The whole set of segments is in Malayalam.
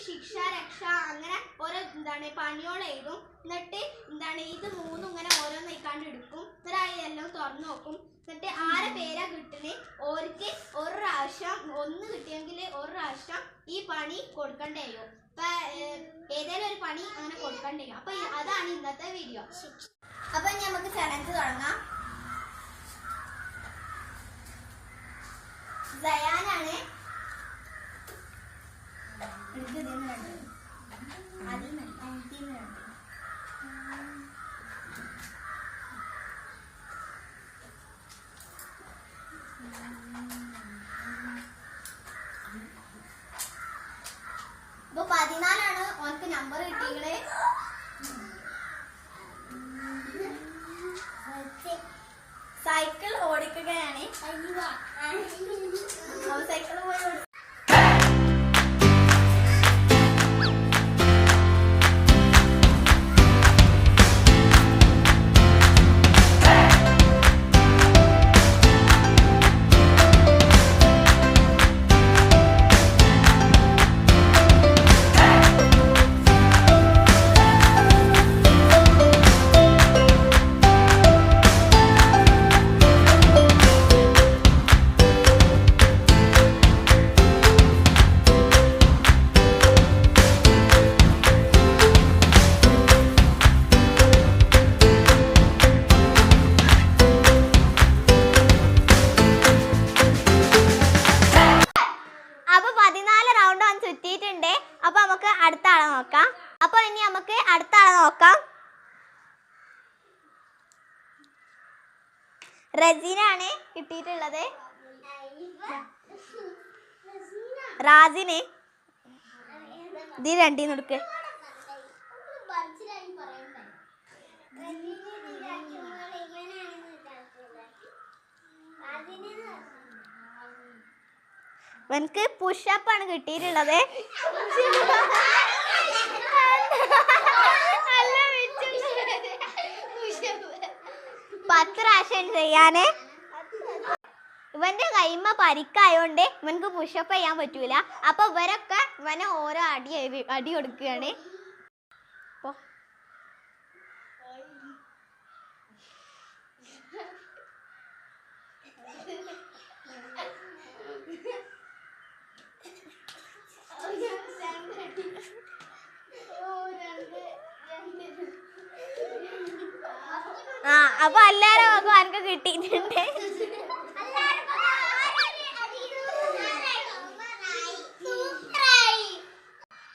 ശിക്ഷ രക്ഷ അങ്ങനെ ഓരോ പണിയോൾ എഴുതും. എന്നിട്ട് ഇത് മൂന്നും ഇങ്ങനെ ഓരോന്നേക്കാണ്ട് എടുക്കും. എന്നിട്ട് എല്ലാം തുറന്നു നോക്കും. എന്നിട്ട് ആരെ പേരാ കിട്ടുന്നത് ഓർക്ക് ഒരു പ്രാവശ്യം ഒന്ന് കിട്ടിയെങ്കിൽ ഒരു പ്രാവശ്യം ഈ പണി കൊടുക്കണ്ടേ വരും. ഇപ്പൊ ഏതെങ്കിലും ഒരു പണി അങ്ങനെ കൊടുക്കണ്ടേ വരും. അപ്പൊ അതാണ് ഇന്നത്തെ വീഡിയോ. അപ്പൊ നമുക്ക് ചലഞ്ച് തുടങ്ങാം. സയാനാണ് അപ്പൊ 14 ഓനക്ക് നമ്പർ കിട്ടിയത്. സൈക്കിൾ ഓടിക്കുകയാണ്. സൈക്കിൾ പോയി ചുറ്റിയിട്ടുണ്ട്. അപ്പൊ നമുക്ക് അടുത്ത ആളെ നോക്കാം. അപ്പൊ ഇനി നമുക്ക് അടുത്ത ആളെ നോക്കാം. റസീനാണ് കിട്ടിയിട്ടുള്ളത്. റാസിന് ഇത് രണ്ടീന്ന് എടുക്ക്. എനിക്ക് പുഷപ്പ് ആണ് കിട്ടിയിട്ടുള്ളത്. 10 പ്രാവശ്യം ചെയ്യാന്. ഇവന്റെ കൈമ പരിക്കായോണ്ട് ഇവനക്ക് പുഷപ്പ് ചെയ്യാൻ പറ്റൂല. അപ്പൊ ഇവരൊക്കെ ഇവനെ ഓരോ അടി കൊടുക്കുകയാണ്. അപ്പൊ എല്ലാരും നോക്കും എനിക്ക് കിട്ടിയിട്ടുണ്ട്.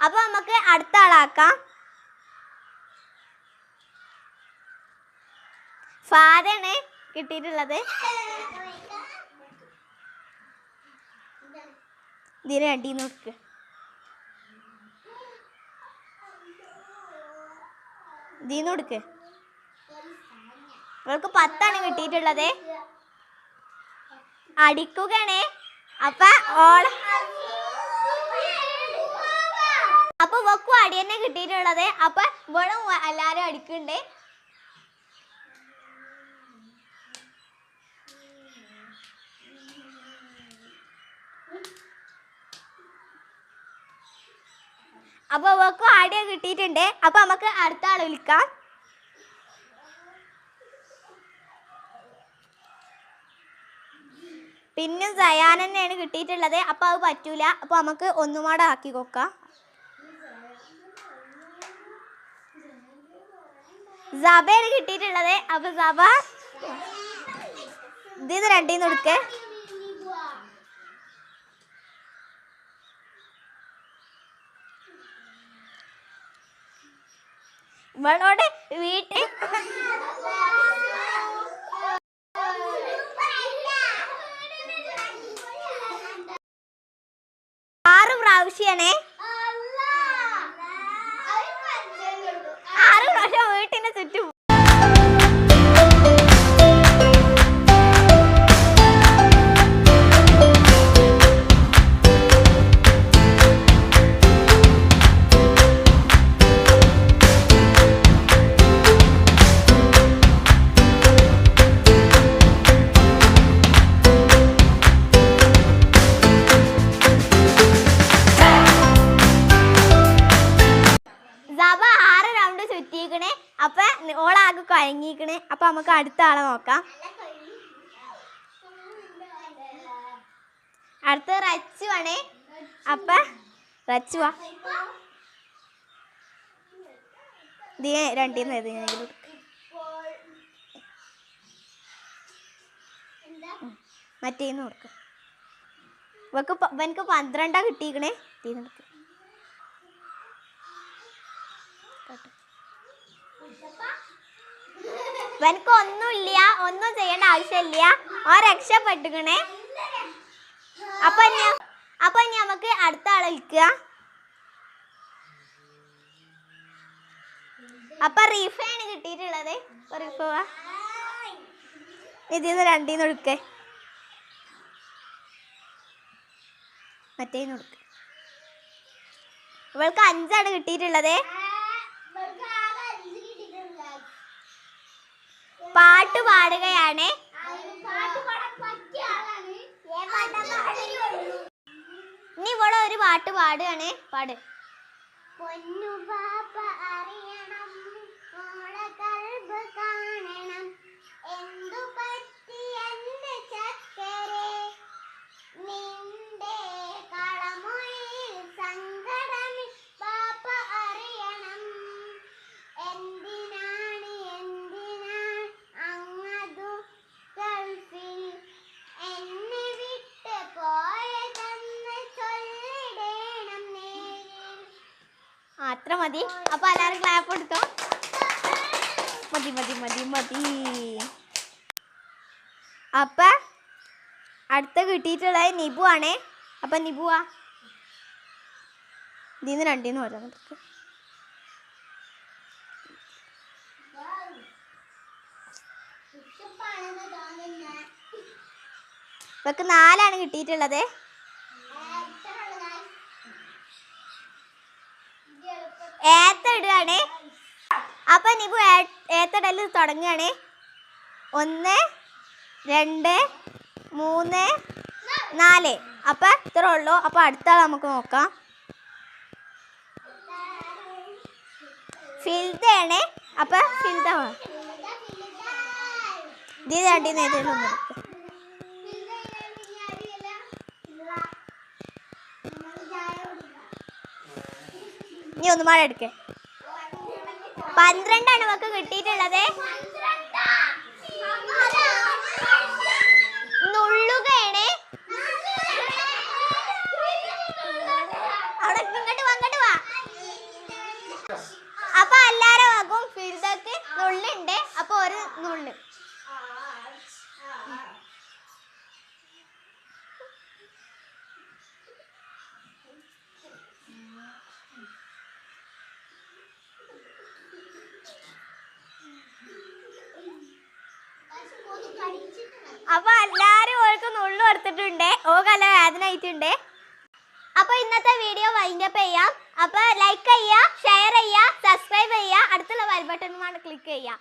അപ്പൊ നമുക്ക് അടുത്ത ആളാക്കാം. ഫാദാണ് കിട്ടിയിട്ടുള്ളത്. ഇതിന് രണ്ടീ നോക്ക്. ഇതിന്ന് കൊടുക്ക്. ഇവൾക്ക് 10 കിട്ടിയിട്ടുള്ളത്. അടിക്കുകയാണേ. അപ്പൊ ഇവക്കും അടി തന്നെ കിട്ടിയിട്ടുള്ളത്. അപ്പൊ ഇവളും എല്ലാരും അടിക്കണ്ടേ. അപ്പൊ ഇവക്കും അടി കിട്ടിയിട്ടുണ്ട്. അപ്പൊ നമുക്ക് അടുത്ത ആളെ വിളിക്കാം. പിന്നെ സയാൻ തന്നെയാണ് കിട്ടിയിട്ടുള്ളത്. അപ്പൊ അത് പറ്റൂല. അപ്പൊ നമുക്ക് ഒന്നുമാടെ ആക്കി നോക്കാം. സബയാണ് കിട്ടിയിട്ടുള്ളത്. അപ്പൊ സബ ഇത് രണ്ടീന്ന് കൊടുക്ക്. ഇവളോട് വീട്ടിൽ 6 പ്രാവശ്യമാണ്. 6 പ്രാവശ്യം വീട്ടിന് ചുറ്റും. വഴങ്ങിക്കണ്. അപ്പൊ നമുക്ക് അടുത്ത ആളെ നോക്കാം. അടുത്ത റച്ചു ആണ്. അപ്പൊ റച്ചു വാ. രണ്ടീന്ന് മറ്റേന്ന് കൊടുക്ക. ഇവനക്ക് 12 കിട്ടിക്കണേ. ഇവനക്ക് ഒന്നുമില്ല, ഒന്നും ചെയ്യേണ്ട ആവശ്യമില്ല. ഓ രക്ഷപ്പെട്ടുക്കണേ. അപ്പൊ ഇനി നമുക്ക് അടുത്ത ആളെ വിളിക്കുക. അപ്പൊ റീഫയാണ് കിട്ടിയിട്ടുള്ളത്. റീഫ ഇതിന്ന് രണ്ടീന്ന് കൊടുക്കേ. മറ്റേന്ന് കൊടുക്ക. ഇവൾക്ക് 5 കിട്ടിയിട്ടുള്ളത്. പാട്ട് പാടുകയാണ്. ഇനി ഇവിടെ ഒരു പാട്ട് പാടുകയാണ്. പാട്. അത്ര മതി. അപ്പൊ എല്ലാവരും ക്ലാപ്പ് എടുത്തോ. മതി മതി മതി മതി. അപ്പൊ അടുത്ത കിട്ടിയിട്ടുള്ളത് നിബു ആണേ. അപ്പൊ നിബുവാ. ഇതിന്ന് രണ്ടീന്ന് വരാം. ഇവക്ക് 4 കിട്ടിയിട്ടുള്ളത്. ഏത്തയിടുകയാണ്. അപ്പൊ നിബു ഏത്തടല് തുടങ്ങുകയാണ്. 1 2 3 4. അപ്പൊ ഇത്ര ഉള്ളൂ. അപ്പൊ അടുത്ത നമുക്ക് നോക്കാം. ഫിൽദയാണ്. അപ്പൊ ഫിൽദ ഇത് രണ്ടീന്ന് ഏതെങ്കിലും ഒന്ന്. ഇനി ഒന്ന് മഴ എടുക്കേ. 12 നമുക്ക് കിട്ടിയിട്ടുള്ളത്. നുള്ളുകയാണ്. അവിടെ അങ്ങോട്ട് വാ. അപ്പൊ എല്ലാരും ആകും ഫിൽദക്ക് നുള്ളുണ്ട്. അപ്പൊ ഒരു നുള്ള്. അപ്പൊ എല്ലാരും ഓൾക്ക് നുള്ളു കൊടുത്തിട്ടുണ്ട്. ഓക്കല്ല വേദന ആയിട്ടുണ്ട്. അപ്പൊ ഇന്നത്തെ വീഡിയോ വൈൻഡപ്പ് ചെയ്യാം. അപ്പൊ ലൈക്ക് ചെയ്യുക, ഷെയർ ചെയ്യുക, സബ്സ്ക്രൈബ് ചെയ്യുക, അടുത്തുള്ള ബെൽ ബട്ടൺ ക്ലിക്ക് ചെയ്യുക.